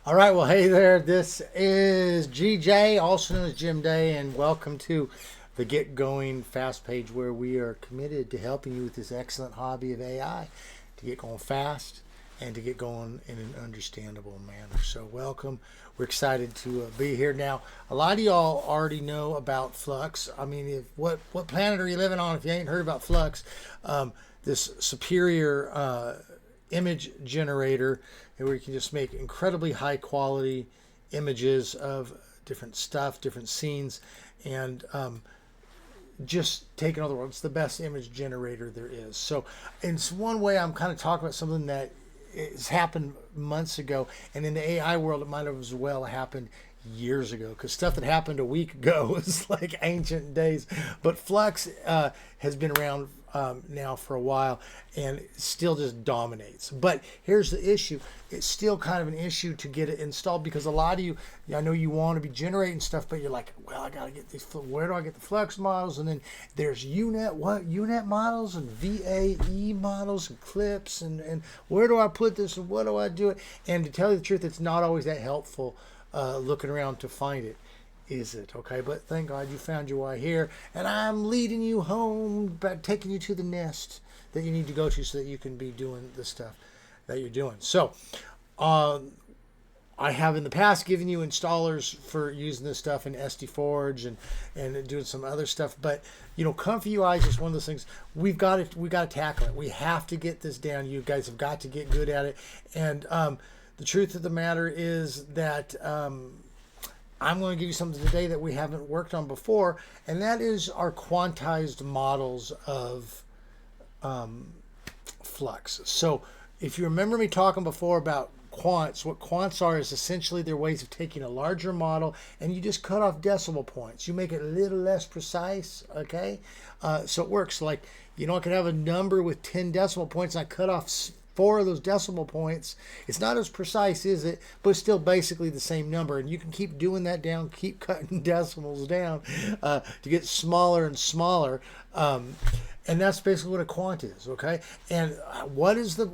All right, well, hey there. This is GJ, also known as Jim Day, and welcome to the Get Going Fast page, where we are committed to helping you with this excellent hobby of AI to get going fast and to get going in an understandable manner. So, welcome. We're excited to be here now. A lot of y'all already know about Flux. I mean, what planet are you living on if you ain't heard about Flux? This superior image generator where you can just make incredibly high quality images of different stuff, different scenes, and just taking other words, it's the best image generator there is. So it's one way I'm kind of talking about something that has happened months ago, and in the AI world it might have as well happened years ago, because stuff that happened a week ago is like ancient days. But Flux has been around now for a while and still just dominates. But here's the issue. It's still kind of an issue to get it installed, because a lot of you, I know you want to be generating stuff, but you're like, well, I got to get these, where do I get the Flux models? And then there's UNet models and VAE models and clips, and where do I put this and what do I do it? And to tell you the truth, it's not always that helpful looking around to find it, is it? Okay, but thank God you found your way here, and I'm leading you home, back, taking you to the nest that you need to go to so that you can be doing the stuff that you're doing. So I have in the past given you installers for using this stuff in SD Forge and doing some other stuff, but you know, ComfyUI is just one of those things we got to tackle it. We have to get this down. You guys have got to get good at it. And the truth of the matter is that I'm going to give you something today that we haven't worked on before, and that is our quantized models of Flux. So if you remember me talking before about quants, what quants are is essentially their ways of taking a larger model and you just cut off decimal points. You make it a little less precise, okay? So it works like, you know, I could have a number with 10 decimal points and I cut off 4 of those decimal points. It's not as precise, is it? But it's still basically the same number. And you can keep doing that down, keep cutting decimals down to get smaller and smaller. And that's basically what a quant is, okay? And what is the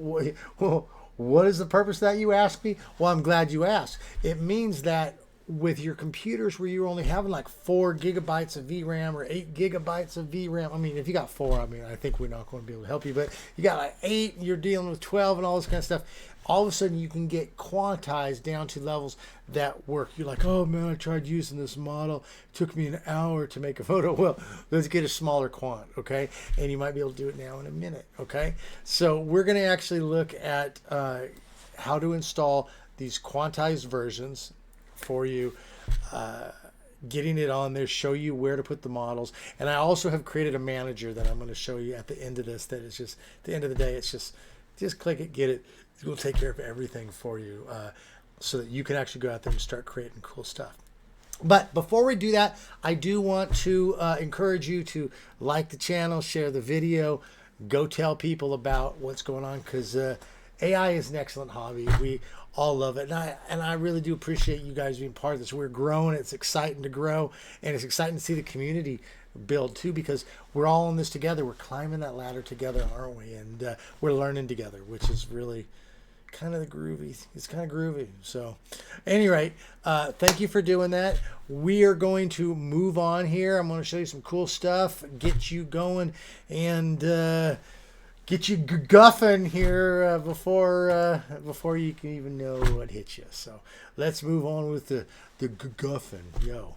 purpose of that, you ask me? Well, I'm glad you asked. It means that with your computers where you're only having like 4 gigabytes of VRAM or 8 gigabytes of VRAM. I mean, if you got 4, I mean, I think we're not going to be able to help you, but you got like 8 and you're dealing with 12 and all this kind of stuff. All of a sudden you can get quantized down to levels that work. You're like, oh man, I tried using this model. It took me an hour to make a photo. Well, let's get a smaller quant, okay? And you might be able to do it now in a minute, okay? So we're going to actually look at how to install these quantized versions for you, getting it on there, show you where to put the models. And I also have created a manager that I'm going to show you at the end of this, that is just, at the end of the day, it's just click it, get it. It will take care of everything for you, so that you can actually go out there and start creating cool stuff. But before we do that, I do want to encourage you to like the channel, share the video, go tell people about what's going on, because AI is an excellent hobby. We all love it. And I really do appreciate you guys being part of this. We're growing. It's exciting to grow. And it's exciting to see the community build too, because we're all in this together. We're climbing that ladder together, aren't we? And we're learning together, which is really kind of the groovy. It's kind of groovy. So at any rate, thank you for doing that. We are going to move on here. I'm going to show you some cool stuff, get you going, and get you guffing here before you can even know what hit you. So let's move on with the guffing. Yo.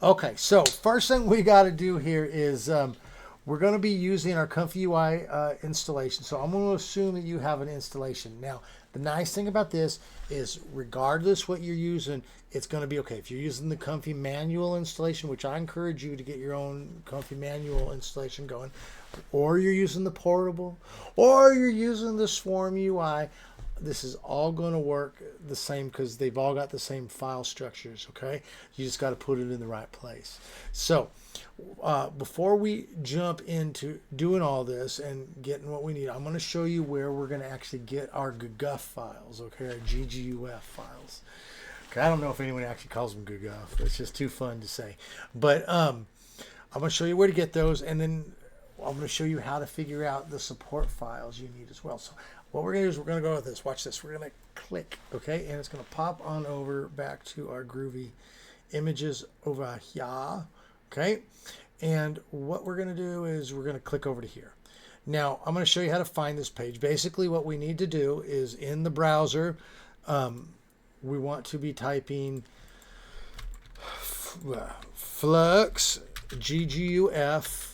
Okay, so first thing we got to do here is we're going to be using our ComfyUI installation. So I'm going to assume that you have an installation. Now, the nice thing about this is regardless what you're using, it's going to be okay. If you're using the Comfy manual installation, which I encourage you to get your own Comfy manual installation going, or you're using the portable, or you're using the Swarm UI, this is all going to work the same, because they've all got the same file structures, okay? You just got to put it in the right place. So before we jump into doing all this and getting what we need, I'm going to show you where we're going to actually get our GGUF files, okay? Our GGUF files. Okay, I don't know if anyone actually calls them GGUF. It's just too fun to say. But I'm going to show you where to get those, and then I'm going to show you how to figure out the support files you need as well. So what we're going to do is we're going to go with this. Watch this. We're going to click, okay, and it's going to pop on over back to our groovy images over here, okay? And what we're going to do is we're going to click over to here. Now, I'm going to show you how to find this page. Basically, what we need to do is in the browser, we want to be typing Flux GGUF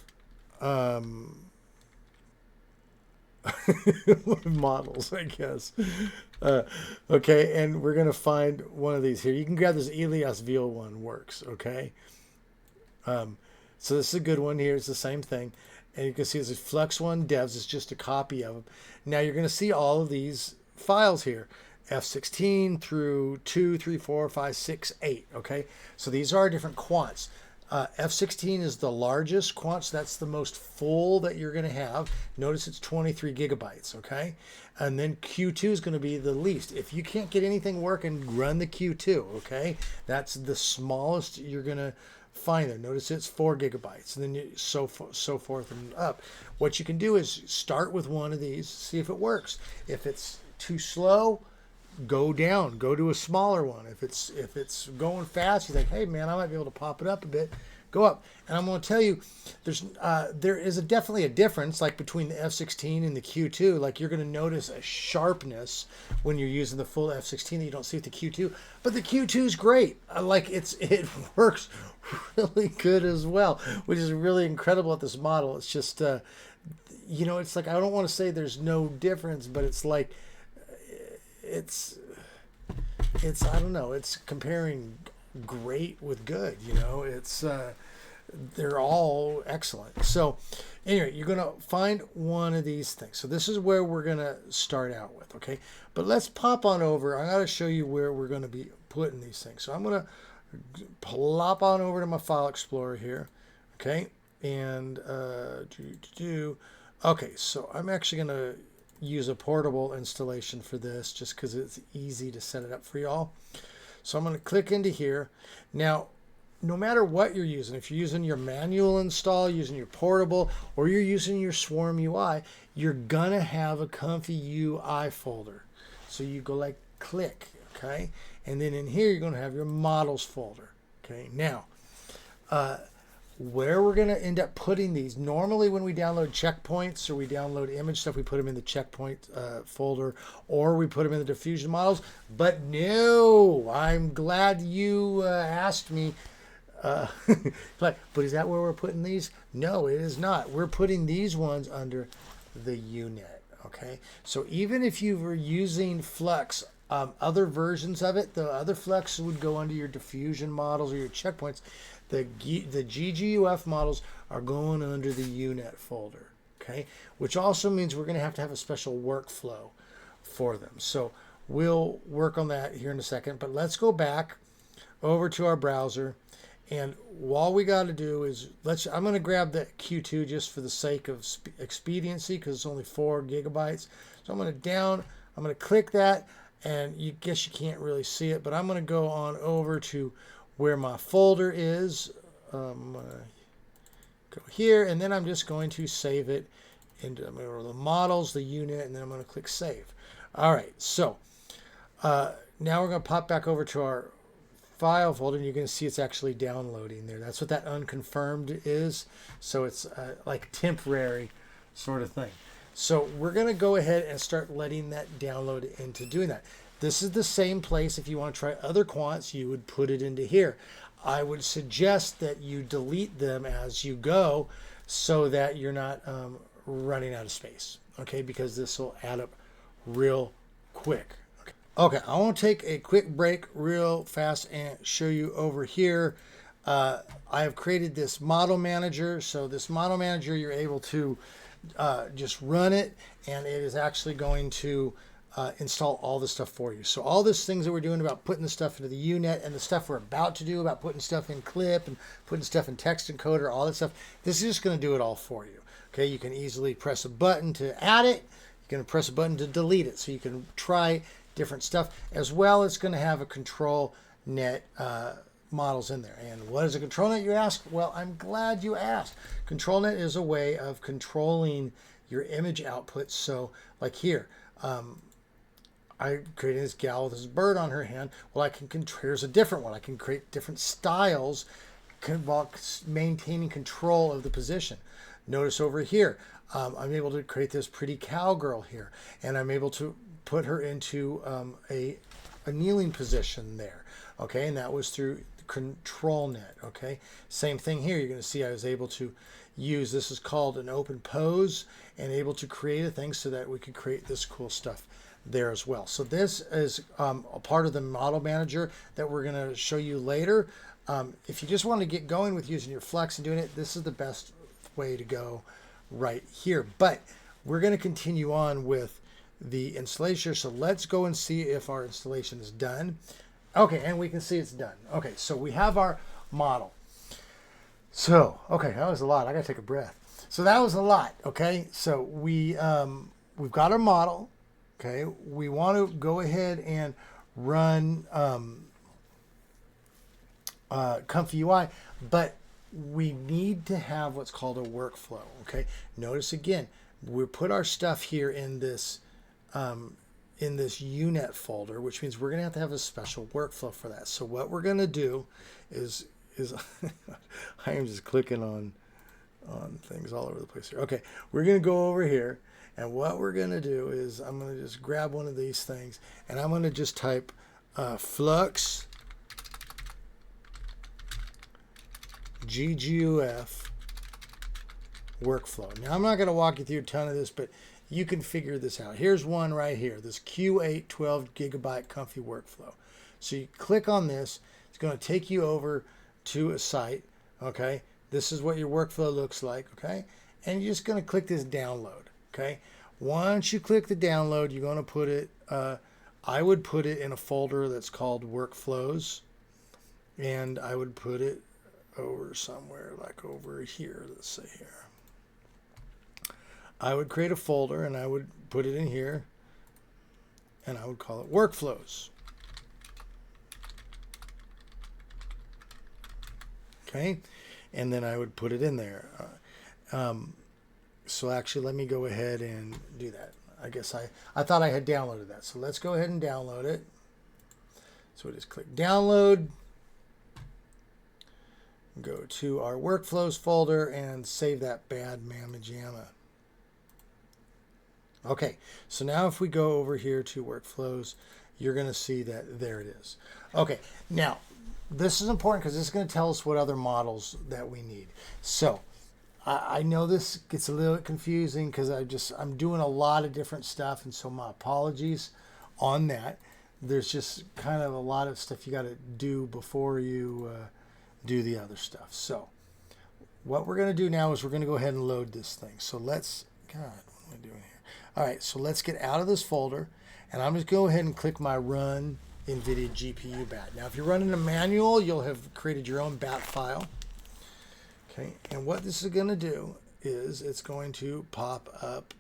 models, I guess. Okay, and we're going to find one of these here. You can grab this Elias Veal one, works, okay? So this is a good one here. It's the same thing. And you can see this is Flux One Devs. It's just a copy of them. Now you're going to see all of these files here. F16 through 2, 3, 4, 5, 6, 8. Okay, so these are different quants. F16 is the largest quant, so that's the most full that you're going to have. Notice it's 23 gigabytes. Okay, and then Q2 is going to be the least. If you can't get anything working, run the Q2. Okay, that's the smallest you're going to find there. Notice it's 4 gigabytes, and then so forth and up. What you can do is start with one of these, see if it works. If it's too slow, go down, go to a smaller one. If it's going fast, you think, hey man, I might be able to pop it up a bit, go up. And I'm going to tell you, there is definitely a difference, like between the F16 and the Q2. Like you're going to notice a sharpness when you're using the full F16 that you don't see with the Q2. But the Q2 is great. Like it works really good as well, which is really incredible at this model. It's just, you know, it's like, I don't want to say there's no difference, but it's like, it's I don't know, it's comparing great with good, you know. It's they're all excellent. So anyway, you're going to find one of these things. So this is where we're going to start out with, okay? But let's pop on over. I got to show you where we're going to be putting these things. So I'm going to plop on over to my file explorer here, okay? And okay, so I'm actually going to use a portable installation for this just because it's easy to set it up for y'all. So I'm going to click into here. Now, no matter what you're using, if you're using your manual install, using your portable, or you're using your Swarm UI, you're going to have a ComfyUI folder. So you go like click, okay? And then in here, you're going to have your models folder, okay? Now, where we're going to end up putting these, normally when we download checkpoints or we download image stuff, we put them in the checkpoint folder, or we put them in the diffusion models. But no, I'm glad you asked me. But is that where we're putting these? No, it is not. We're putting these ones under the UNet. Okay, so even if you were using Flux, other versions of it, the other Flux would go under your diffusion models or your checkpoints. The GGUF models are going under the UNet folder, okay? Which also means we're going to have a special workflow for them. So we'll work on that here in a second. But let's go back over to our browser. And all we got to do is, I'm going to grab the Q2 just for the sake of expediency because it's only 4 gigabytes. So I'm going to click that, and you guess you can't really see it, but I'm going to go on over to where my folder is. I'm going to go here, and then I'm just going to save it into the models, the UNet, and then I'm going to click save. All right, so now we're going to pop back over to our file folder, and you're going to see it's actually downloading there. That's what that unconfirmed is. So it's like temporary sort of thing. So we're going to go ahead and start letting that download into doing that. This is the same place. If you want to try other quants, you would put it into here. I would suggest that you delete them as you go so that you're not running out of space, okay? Because this will add up real quick. Okay, I want to take a quick break real fast and show you over here. I have created this model manager. So this model manager, you're able to just run it, and it is actually going to install all this stuff for you. So all these things that we're doing about putting the stuff into the UNet and the stuff we're about to do about putting stuff in Clip and putting stuff in Text Encoder, all that stuff, this is just going to do it all for you. Okay, you can easily press a button to add it. You can press a button to delete it. So you can try different stuff, as well as going to have a ControlNet models in there. And what is a ControlNet, you ask? Well, I'm glad you asked. ControlNet is a way of controlling your image output. So like here, I created this gal with this bird on her hand. Well, I can here's a different one. I can create different styles while maintaining control of the position. Notice over here, I'm able to create this pretty cowgirl here, and I'm able to put her into a kneeling position there. Okay, and that was through ControlNet. Okay, same thing here. You're going to see I was able to use, this is called an open pose, and able to create a thing so that we could create this cool stuff there as well. So this is a part of the model manager that we're going to show you later. If you just want to get going with using your Flux and doing it, this is the best way to go right here. But we're going to continue on with the installation. So let's go and see if our installation is done. Okay, and we can see it's done. Okay, so we have our model. So, okay, that was a lot. I got to take a breath. So that was a lot, okay? So we've got our model, okay? We want to go ahead and run ComfyUI, but we need to have what's called a workflow, okay? Notice again, we put our stuff here in this UNet folder, which means we're going to have a special workflow for that. So what we're going to do is I am just clicking on things all over the place here. Okay, we're going to go over here, and what we're going to do is I'm going to just grab one of these things, and I'm going to just type Flux GGUF workflow. Now I'm not going to walk you through a ton of this, but you can figure this out. Here's one right here, this Q8 12 gigabyte Comfy workflow. So you click on this, it's going to take you over to a site, okay? This is what your workflow looks like, okay? And you're just going to click this download, okay? Once you click the download, you're going to put it, I would put it in a folder that's called workflows, and I would put it over somewhere like over here, let's say here. I would create a folder and I would put it in here, and I would call it workflows. Okay, and then I would put it in there. So actually, let me go ahead and do that. I guess I thought I had downloaded that. So let's go ahead and download it. So we just click download, go to our workflows folder, and save that bad mamma jamma. Okay, so now if we go over here to workflows, you're going to see that there it is. Okay, now this is important because this is going to tell us what other models that we need. So I know this gets a little bit confusing because I'm doing a lot of different stuff, and so my apologies on that. There's just kind of a lot of stuff you got to do before you do the other stuff. So what we're going to do now is we're going to go ahead and load this thing. So let's, God, what am I doing here? All right, so let's get out of this folder, and I'm just going to go ahead and click my Run NVIDIA GPU BAT. Now, if you're running a manual, you'll have created your own BAT file. Okay, and what this is going to do is it's going to pop up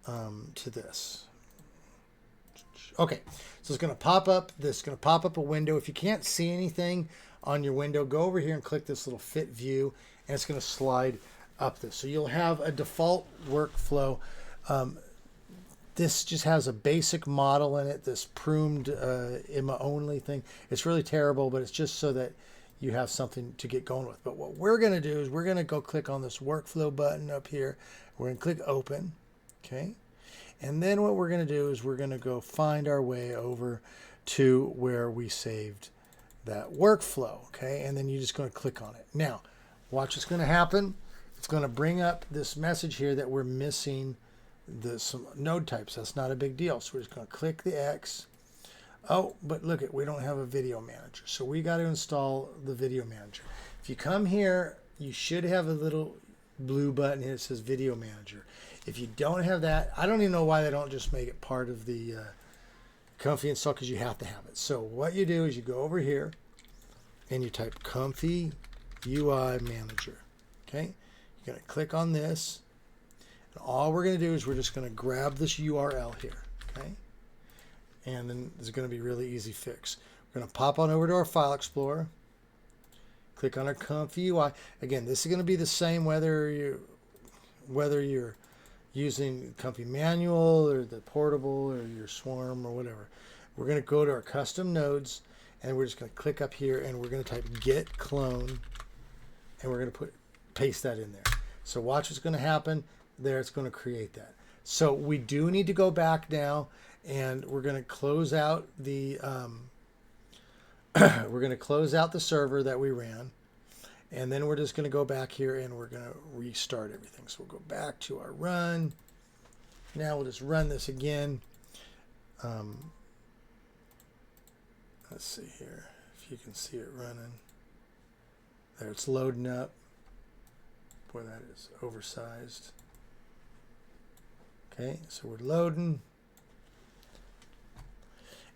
to this. Okay, so it's going to pop up. This is going to pop up a window. If you can't see anything on your window, go over here and click this little fit view, and it's going to slide up this. So you'll have a default workflow. This just has a basic model in it, this pruned IMA only thing. It's really terrible, but it's just so that you have something to get going with. But what we're going to do is we're going to go click on this workflow button up here. We're going to click open, okay? And then what we're going to do is we're going to go find our way over to where we saved that workflow, okay? And then you're just going to click on it. Now, watch what's going to happen. It's going to bring up this message here that we're missing some node types. That's not a big deal. So we're just going to click the X. Oh, but look we don't have a video manager. So we got to install the video manager. If you come here, you should have a little blue button here that says video manager. If you don't have that, I don't even know why they don't just make it part of the Comfy install, because you have to have it. So what you do is you go over here and you type ComfyUI manager. Okay, you're going to click on this. And all we're going to do is we're just going to grab this URL here. Okay, and then it's going to be a really easy fix. We're going to pop on over to our File Explorer. Click on our ComfyUI. Again, this is going to be the same whether you're using Comfy Manual or the portable or your Swarm or whatever. We're going to go to our custom nodes, and we're just going to click up here, and we're going to type git clone, and we're going to paste that in there. So watch what's going to happen there. It's going to create that. So we do need to go back now, and we're going to close out the server that we ran, and then we're just going to go back here and we're going to restart everything. So we'll go back to our run. Now we'll just run this again. Let's see here if you can see it running. There, it's loading up. Boy, that is oversized. Okay, so we're loading.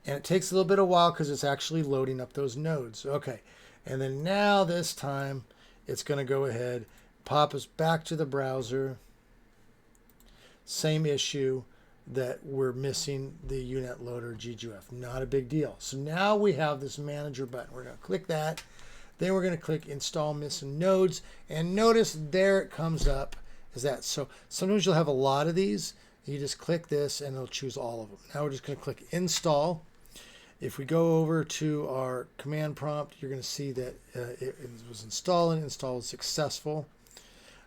And it takes a little bit of while because it's actually loading up those nodes. Okay, and then now this time it's going to go ahead, pop us back to the browser. Same issue that we're missing the UNet loader GGUF. Not a big deal. So now we have this manager button. We're going to click that. Then we're going to click install missing nodes. And notice there it comes up as that. So sometimes you'll have a lot of these. You just click this and it'll choose all of them. Now we're just going to click install. If we go over to our command prompt, you're going to see that it was installing. Install was successful.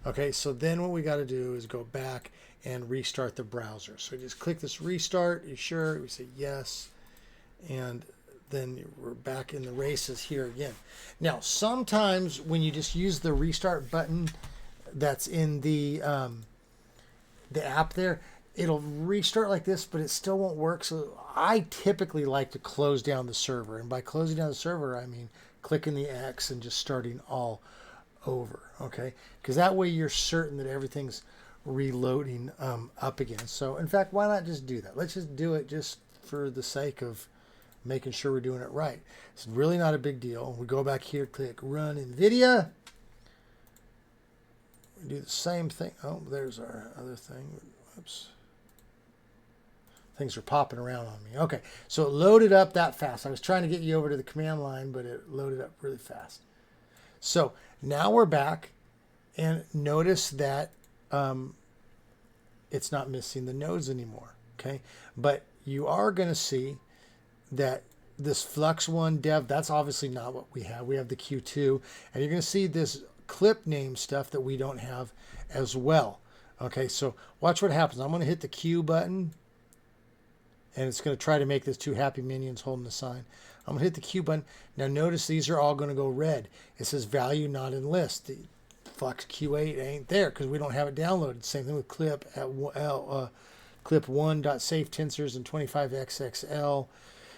Okay, so then what we got to do is go back and restart the browser. So we just click this restart. You sure? We say yes. And then we're back in the races here again. Now, sometimes when you just use the restart button that's in the app there, it'll restart like this, but it still won't work. So I typically like to close down the server. And by closing down the server, I mean clicking the X and just starting all over, okay? Because that way you're certain that everything's reloading up again. So, in fact, why not just do that? Let's just do it just for the sake of making sure we're doing it right. It's really not a big deal. We go back here, click Run NVIDIA. We do the same thing. Oh, there's our other thing. Oops. Things are popping around on me. Okay, so it loaded up that fast. I was trying to get you over to the command line, but it loaded up really fast. So now we're back, and notice that it's not missing the nodes anymore. Okay, but you are going to see that this Flux 1 dev, that's obviously not what we have. We have the Q2, and you're going to see this clip name stuff that we don't have as well. Okay, so watch what happens. I'm going to hit the Q button, and it's going to try to make this two happy minions holding the sign. I'm going to hit the Q button. Now notice these are all going to go red. It says value not in list. The Flux Q8 ain't there because we don't have it downloaded. Same thing with clip at clip 1.safe tensors and 25xxl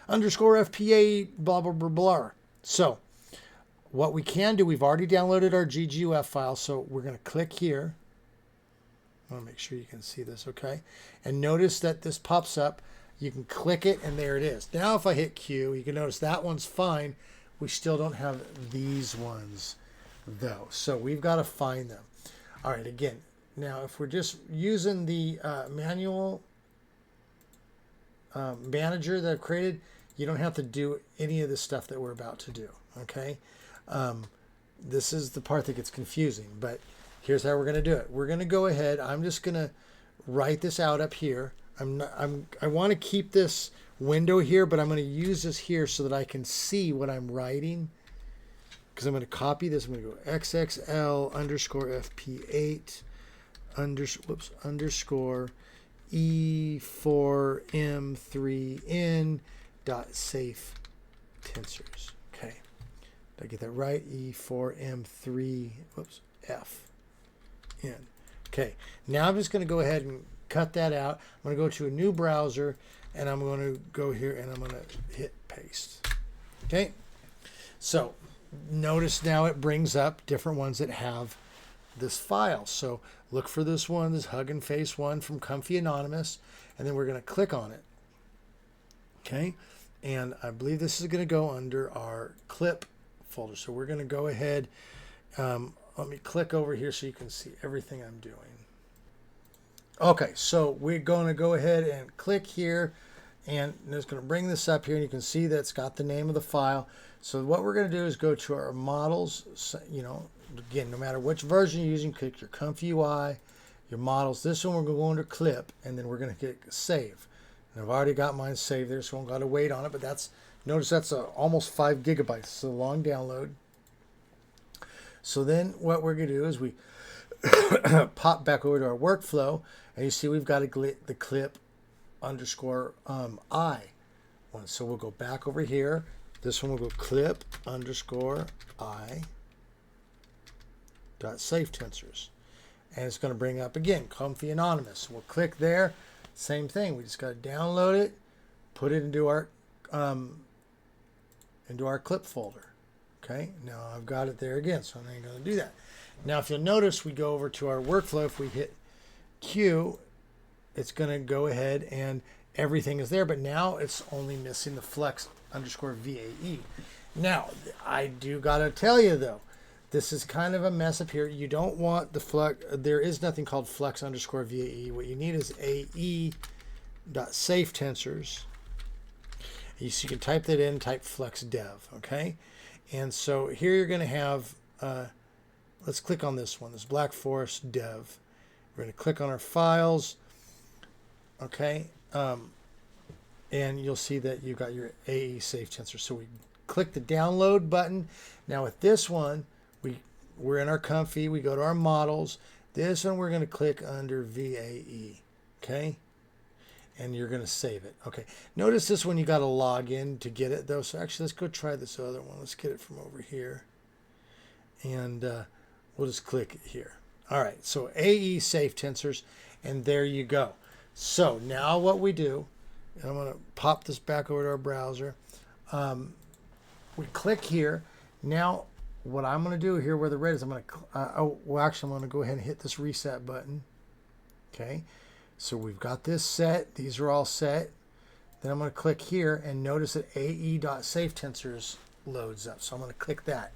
underscore FP8 blah blah blah blah. So what we can do, we've already downloaded our GGUF file, so we're going to click here. I want to make sure you can see this, okay? And notice that this pops up. You can click it, and there it is. Now if I hit Q, you can notice that one's fine. We still don't have these ones, though. So we've got to find them. All right, again, now if we're just using the manual manager that I've created, you don't have to do any of the stuff that we're about to do, okay? This is the part that gets confusing, but here's how we're going to do it. We're going to go ahead. I'm just going to write this out up here. I want to keep this window here, but I'm going to use this here so that I can see what I'm writing. Because I'm going to copy this. I'm going to go XXL underscore FP8 underscore E4M3N dot safe tensors. Okay. Did I get that right? E4M3 F N. Okay. Now I'm just going to go ahead and cut that out. I'm going to go to a new browser, and I'm going to go here and I'm going to hit paste. Okay. So notice now it brings up different ones that have this file. So look for this one, this Hugging Face one from Comfy Anonymous, and then we're going to click on it. Okay. And I believe this is going to go under our clip folder. So we're going to go ahead. Let me click over here so you can see everything I'm doing. Okay, so we're going to go ahead and click here. And it's going to bring this up here, and you can see that it's got the name of the file. So what we're going to do is go to our models. You know, again, no matter which version you're using, click your ComfyUI, your models. This one we're going to go under clip, and then we're going to click save. And I've already got mine saved there, so I don't got to wait on it. But that's, notice that's almost 5 gigabytes. It's a long download. So then what we're going to do is we pop back over to our workflow, and you see we've got the clip underscore I one. So we'll go back over here. This one will go clip underscore I dot save tensors. And it's going to bring up again Comfy Anonymous. We'll click there. Same thing. We just got to download it, put it into our clip folder. Okay, now I've got it there again, so I ain't going to do that. Now, if you'll notice, we go over to our workflow. If we hit Q, it's going to go ahead and everything is there, but now it's only missing the Flux underscore VAE. Now, I do got to tell you, though, this is kind of a mess up here. You don't want the Flux. There is nothing called Flux underscore VAE. What you need is AE dot save tensors. You can type that in, type Flux dev, okay? And so here you're going to have, let's click on this one, this Black Forest dev. We're going to click on our files, okay? And you'll see that you got your AE save tensor. So we click the download button. Now with this one, we're in our Comfy. We go to our models. This one we're going to click under VAE, okay? And you're going to save it. Okay. Notice this one you got to log in to get it though. So actually, let's go try this other one. Let's get it from over here, and we'll just click it here. All right. So AE save tensors, and there you go. So now what we do, and I'm going to pop this back over to our browser. We click here. Now what I'm going to do here, where the red is, I'm going to I'm going to go ahead and hit this reset button. Okay. So we've got this set. These are all set. Then I'm going to click here and notice that AE.save tensors loads up. So I'm going to click that.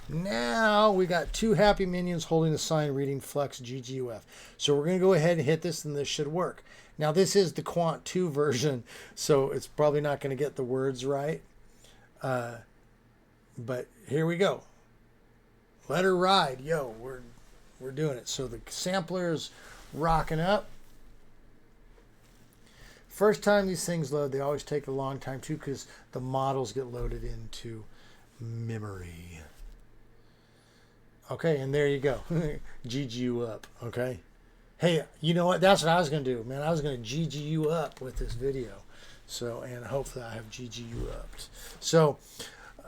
Now we got 2 happy minions holding the sign reading Flux GGUF. So we're going to go ahead and hit this, and this should work. Now this is the Quant 2 version, so it's probably not going to get the words right. But here we go. Let her ride. Yo, we're doing it. So the sampler is rocking up. First time these things load, they always take a long time too, because the models get loaded into memory. Okay, and there you go. GGU up, okay? Hey, you know what? That's what I was going to do, man. I was going to GGU up with this video. So, and hopefully I have GGU upped. So,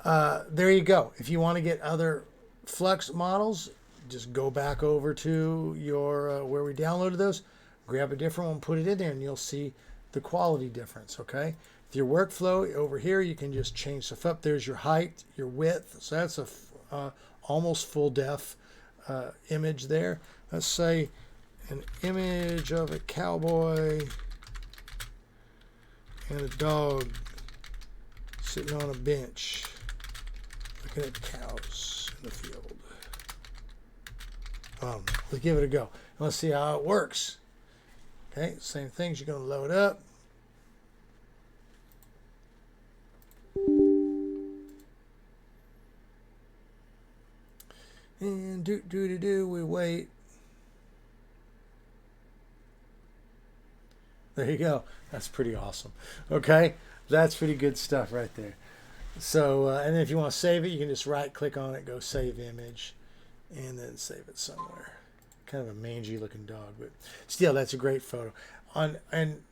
there you go. If you want to get other Flux models, just go back over to your, where we downloaded those, grab a different one, put it in there, and you'll see the quality difference, okay? With your workflow over here, you can just change stuff up. There's your height, your width. So that's a almost full def image there. Let's say an image of a cowboy and a dog sitting on a bench looking at cows in the field. Let's give it a go. Let's see how it works. Okay, same things. You're going to load up. And we wait. There you go. That's pretty awesome. Okay, that's pretty good stuff right there. So, and then if you want to save it, you can just right click on it, go save image, and then save it somewhere. Kind of a mangy looking dog, but still, that's a great photo. And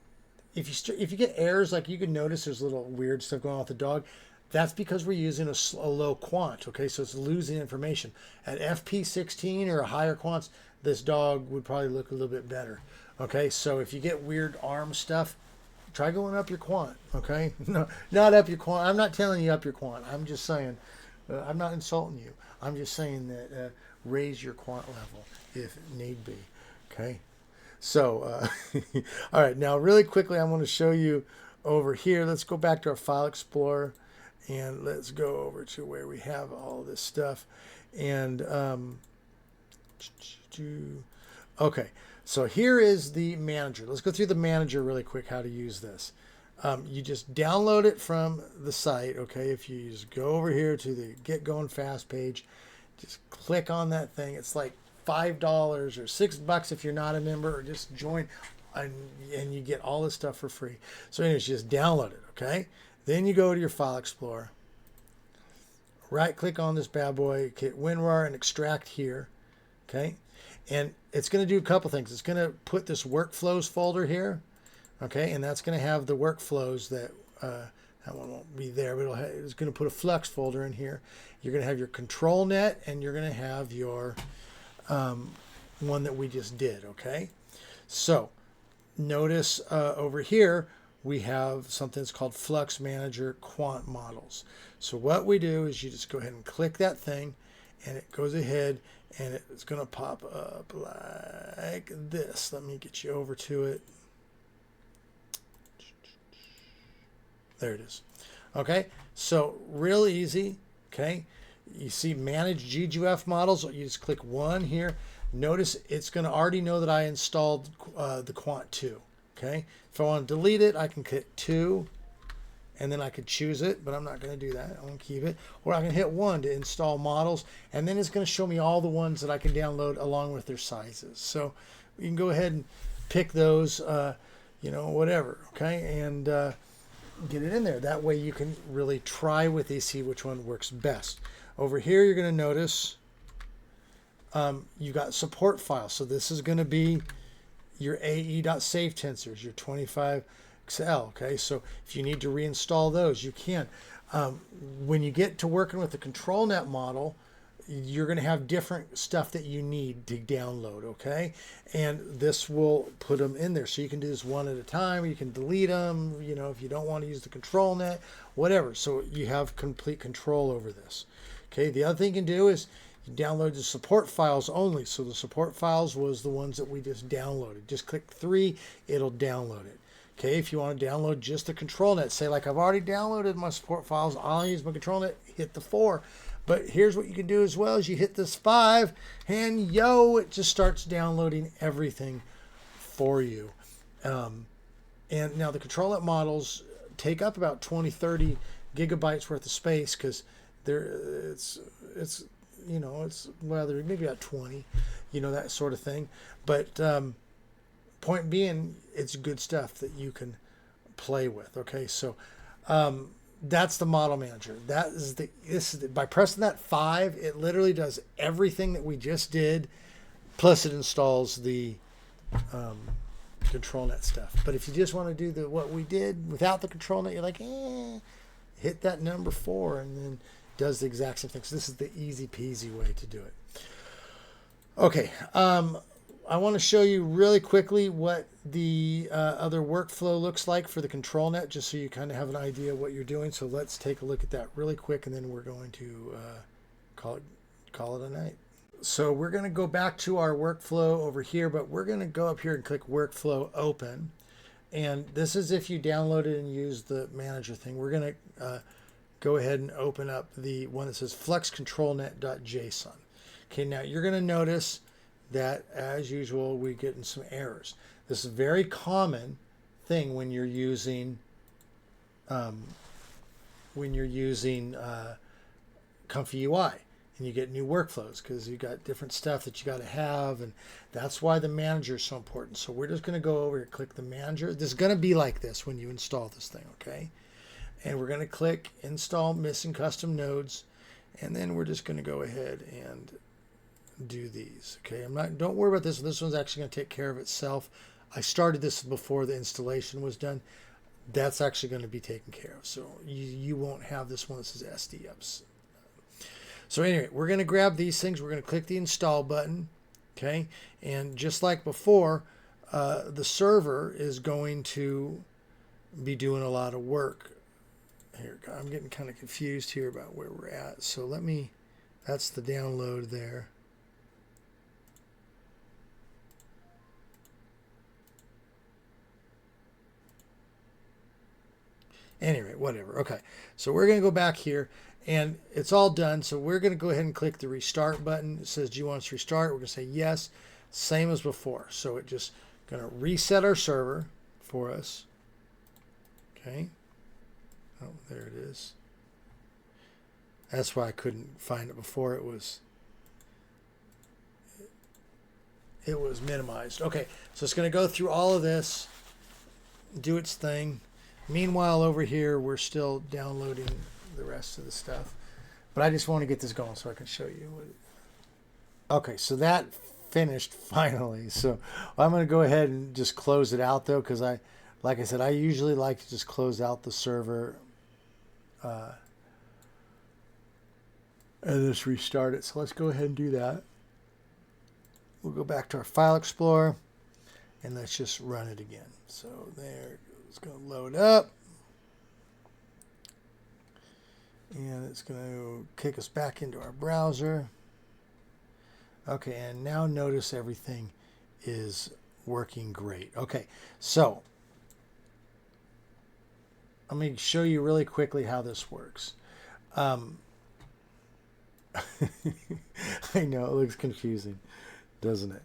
if you get errors, like you can notice there's little weird stuff going on with the dog. That's because we're using a low quant, okay? So it's losing information. At FP16 or a higher quants, this dog would probably look a little bit better, okay? So if you get weird arm stuff, try going up your quant, okay? No, not up your quant. I'm not telling you up your quant. I'm just saying, I'm not insulting you. I'm just saying that raise your quant level if need be, okay? So, all right, now really quickly, I want to show you over here. Let's go back to our File Explorer. And let's go over to where we have all this stuff. And, okay, so here is the manager. Let's go through the manager really quick, how to use this. You just download it from the site, okay? If you just go over here to the Get Going Fast page, just click on that thing. It's like $5 or $6 if you're not a member, or just join, and you get all this stuff for free. So anyways, just download it, okay? Then you go to your File Explorer, right click on this bad boy, hit WinRAR and extract here, okay? And it's going to do a couple things. It's going to put this workflows folder here, okay? And that's going to have the workflows that, that one won't be there, but it's going to put a Flux folder in here. You're going to have your ControlNet, and you're going to have your one that we just did, okay? So notice over here, we have something that's called Flux Manager Quant Models. So what we do is you just go ahead and click that thing, and it goes ahead and it's going to pop up like this. Let me get you over to it. There it is. Okay, so real easy. Okay, you see Manage GGUF Models. You just click one here. Notice it's going to already know that I installed the Quant 2. Okay, if I want to delete it, I can click 2, and then I could choose it, but I'm not going to do that. I want to keep it. Or I can hit 1 to install models, and then it's going to show me all the ones that I can download along with their sizes. So you can go ahead and pick those, you know, whatever, okay, and get it in there. That way you can really try with these, see which one works best. Over here, you're going to notice you got support files. So this is going to be your AE.save tensors, your 25XL, okay? So if you need to reinstall those, you can. When you get to working with the ControlNet model, you're going to have different stuff that you need to download, okay? And this will put them in there. So you can do this one at a time. You can delete them, you know, if you don't want to use the ControlNet, whatever. So you have complete control over this, okay? The other thing you can do is you download the support files only. So the support files was the ones that we just downloaded. Just click 3, it'll download it. Okay, if you want to download just the ControlNet, say like I've already downloaded my support files, I'll use my ControlNet, hit the 4. But here's what you can do as well, is you hit this 5, and yo, it just starts downloading everything for you. And now the ControlNet models take up about 20-30 gigabytes worth of space, because it's you know, it's rather maybe about 20, you know, that sort of thing. But point being, it's good stuff that you can play with. Okay, so that's the model manager. This is by pressing that 5, it literally does everything that we just did, plus it installs the ControlNet stuff. But if you just want to do what we did without the ControlNet, you're like, hit that number 4, and then does the exact same thing. So this is the easy peasy way to do it. Okay, I want to show you really quickly what the other workflow looks like for the ControlNet, just so you kind of have an idea of what you're doing. So let's take a look at that really quick, and then we're going to call it a night. So we're going to go back to our workflow over here, but we're going to go up here and click Workflow Open. And this is if you downloaded and used the manager thing. We're going to go ahead and open up the one that says fluxcontrolnet.json. Okay, now you're going to notice that, as usual, we get in some errors. This is a very common thing when you're using ComfyUI, and you get new workflows, because you got different stuff that you got to have, and that's why the manager is so important. So we're just going to go over and click the manager. This is going to be like this when you install this thing, okay? And we're going to click Install Missing Custom Nodes, and then we're just going to go ahead and do these. Okay, don't worry about this. This one's actually going to take care of itself. I started this before the installation was done. That's actually going to be taken care of. So you won't have this one that says SD ups. So anyway, we're going to grab these things. We're going to click the install button. Okay, and just like before, the server is going to be doing a lot of work. Here, I'm getting kind of confused here about where we're at. So that's the download there. Anyway, whatever. Okay, so we're going to go back here, and it's all done. So we're going to go ahead and click the restart button. It says, do you want us to restart? We're going to say yes, same as before. So it just going to reset our server for us. Okay. Oh, there it is. That's why I couldn't find it before. It was minimized. Okay, so it's going to go through all of this, do its thing. Meanwhile, over here, we're still downloading the rest of the stuff. But I just want to get this going so I can show you. Okay, so that finished finally. So I'm going to go ahead and just close it out, though, because like I said, I usually like to just close out the server and just restart it. So let's go ahead and do that. We'll go back to our File Explorer, and let's just run it again. So there, it's going to load up. And it's going to kick us back into our browser. Okay, and now notice everything is working great. Okay, so let me show you really quickly how this works. I know, it looks confusing, doesn't it?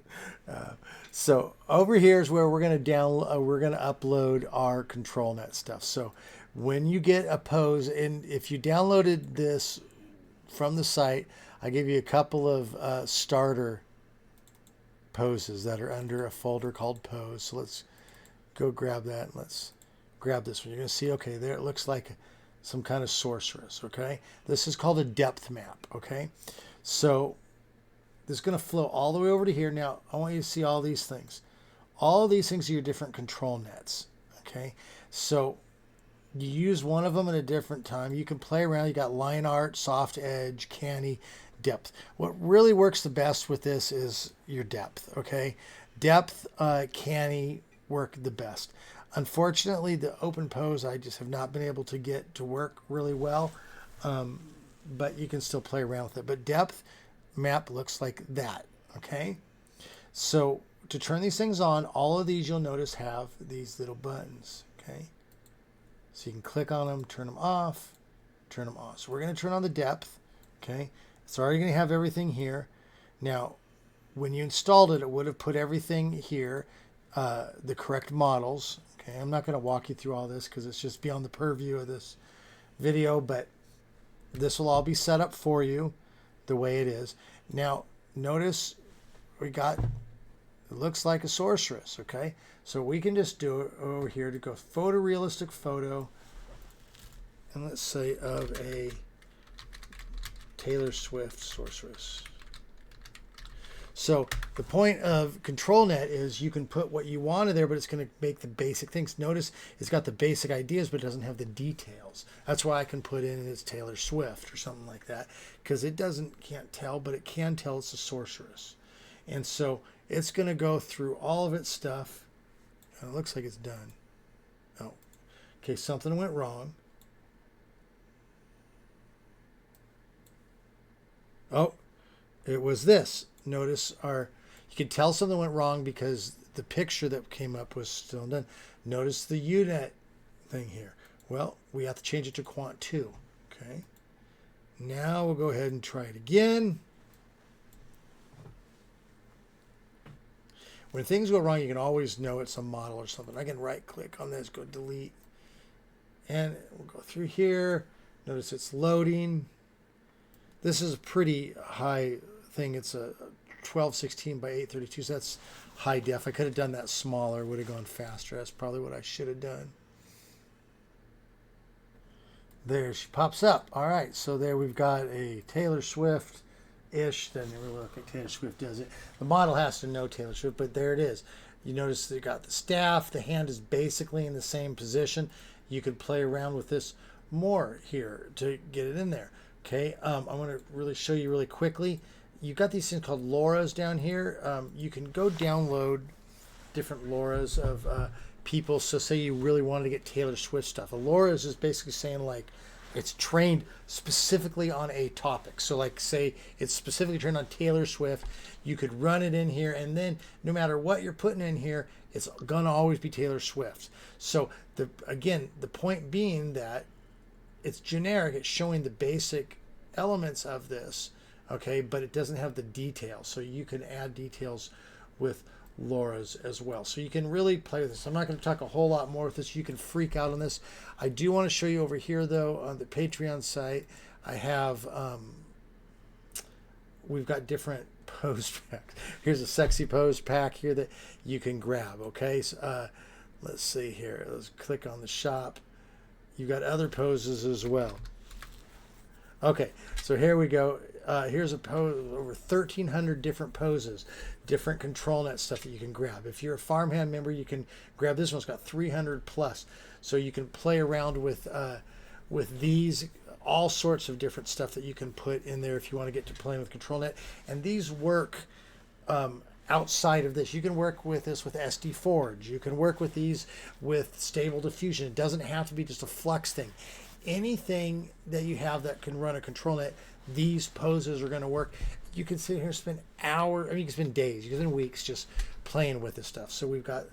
So over here is where we're going to upload our ControlNet stuff. So when you get a pose, and if you downloaded this from the site, I give you a couple of starter poses that are under a folder called pose. So let's go grab that, and let's grab this one. You're going to see, okay, there it looks like some kind of sorceress, okay? This is called a depth map, okay? So this is going to flow all the way over to here. Now, I want you to see all these things. All of these things are your different control nets, okay? So you use one of them at a different time. You can play around. You got line art, soft edge, canny, depth. What really works the best with this is your depth, okay? Depth, canny work the best. Unfortunately, the open pose I just have not been able to get to work really well, but you can still play around with it. But depth map looks like that, okay? So to turn these things on, all of these you'll notice have these little buttons, okay? So you can click on them, turn them off, turn them on. So we're going to turn on the depth, okay? It's already going to have everything here. Now, when you installed it, it would have put everything here, the correct models. Okay, I'm not going to walk you through all this because it's just beyond the purview of this video, but this will all be set up for you the way it is. Now, notice we got, it looks like a sorceress, okay? So we can just do it over here to go photorealistic photo, and let's say of a Taylor Swift sorceress. So the point of ControlNet is you can put what you want in there, but it's going to make the basic things. Notice it's got the basic ideas, but it doesn't have the details. That's why I can put in it's Taylor Swift or something like that, because it can't tell, but it can tell it's a sorceress. And so it's going to go through all of its stuff. And it looks like it's done. Oh, okay, something went wrong. Oh, it was this. Notice you could tell something went wrong because the picture that came up was still done. Notice the unit thing here. Well, we have to change it to quant 2. Okay. Now we'll go ahead and try it again. When things go wrong, you can always know it's a model or something. I can right click on this, go delete, and we'll go through here. Notice it's loading. This is a pretty high thing. It's a 1216 by 832, so that's high def. I could have done that smaller, would have gone faster. That's probably what I should have done. There she pops up. All right, so there we've got a Taylor Swift-ish. Doesn't really look like Taylor Swift does it. The model has to know Taylor Swift, but there it is. You notice they got the staff. The hand is basically in the same position. You could play around with this more here to get it in there. Okay, I'm going to really show you really quickly. You've got these things called LoRa's down here. You can go download different LoRa's of people. So say you really wanted to get Taylor Swift stuff. A LoRa is just basically saying like it's trained specifically on a topic. So like say it's specifically trained on Taylor Swift. You could run it in here, and then no matter what you're putting in here, it's going to always be Taylor Swift. So again, the point being that it's generic. It's showing the basic elements of this, okay, but it doesn't have the details. So you can add details with LoRa's as well. So you can really play with this. I'm not going to talk a whole lot more with this. You can freak out on this. I do want to show you over here, though, on the Patreon site, I have, we've got different pose packs. Here's a sexy pose pack here that you can grab, okay? So, let's see here. Let's click on the shop. You've got other poses as well. Okay, so here we go. Here's a pose, over 1,300 different poses, different ControlNet stuff that you can grab. If you're a farmhand member, you can grab this one. It's got 300 plus. So you can play around with these, all sorts of different stuff that you can put in there if you want to get to playing with ControlNet. And these work outside of this. You can work with this with SD Forge. You can work with these with Stable Diffusion. It doesn't have to be just a Flux thing. Anything that you have that can run a ControlNet, these poses are going to work. You can sit here and spend hours, I mean, you can spend days, you can spend weeks just playing with this stuff. So we've got,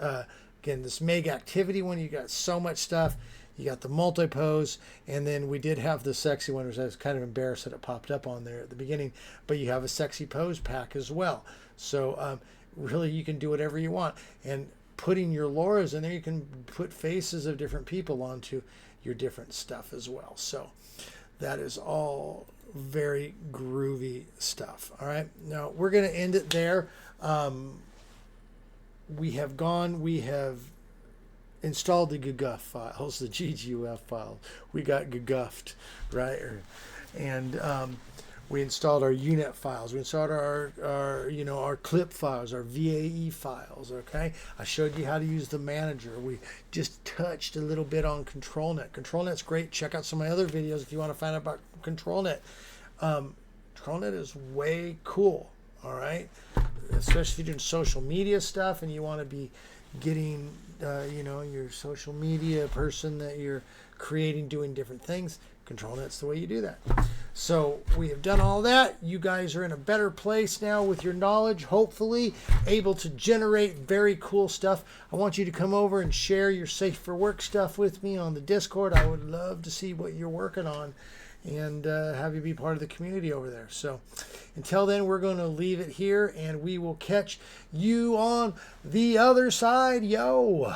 again, this Meg Activity one. You got so much stuff. You got the multi-pose, and then we did have the sexy one, which I was kind of embarrassed that it popped up on there at the beginning, but you have a sexy pose pack as well. So really you can do whatever you want. And putting your LoRa's in there, you can put faces of different people onto your different stuff as well. So that is all very groovy stuff. All right, now we're going to end it there. We have installed the GGUF files, the GGUF file. We got GGUF'd, right? And we installed our UNet files. We installed our clip files, our VAE files, okay? I showed you how to use the manager. We just touched a little bit on ControlNet. ControlNet's great. Check out some of my other videos if you want to find out about ControlNet. ControlNet is way cool, all right? Especially if you're doing social media stuff and you want to be getting, your social media person that you're creating, doing different things. ControlNet's the way you do that. So we have done all that. You guys are in a better place now with your knowledge, hopefully able to generate very cool stuff. I want you to come over and share your Safe for Work stuff with me on the Discord. I would love to see what you're working on and have you be part of the community over there. So until then, we're going to leave it here, and we will catch you on the other side. Yo!